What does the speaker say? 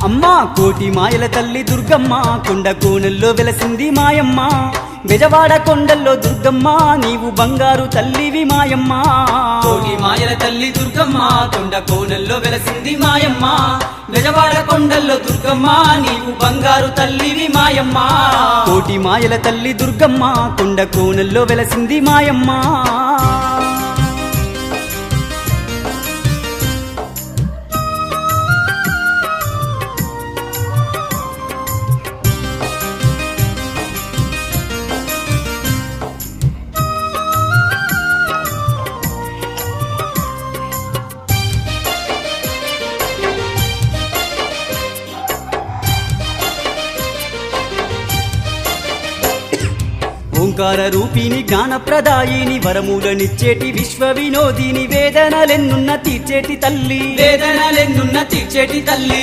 అమ్మా కోటి మాయల తల్లి దుర్గమ్మ కొండ కోనల్లో వెలసింది మాయమ్మ బెజవాడ కొండల్లో దుర్గమ్మ నీవు బంగారు తల్లివి మాయమ్మ కోటి మాయల తల్లి దుర్గమ్మ కొండ కోనల్లో వెలసింది మాయమ్మ బెజవాడ కొండల్లో దుర్గమ్మ నీవు బంగారు తల్లివి మాయమ్మ కోటి మాయల తల్లి దుర్గమ్మ కొండ కోనల్లో వెలసింది మాయమ్మ ఓంకార రూపిణి జ్ఞానప్రదాయిని వరములనిచ్చేటి విశ్వ వినోదిని వేదనలెన్నున్న తీర్చేటి తల్లి వేదనలెన్నున్న తీర్చేటి తల్లి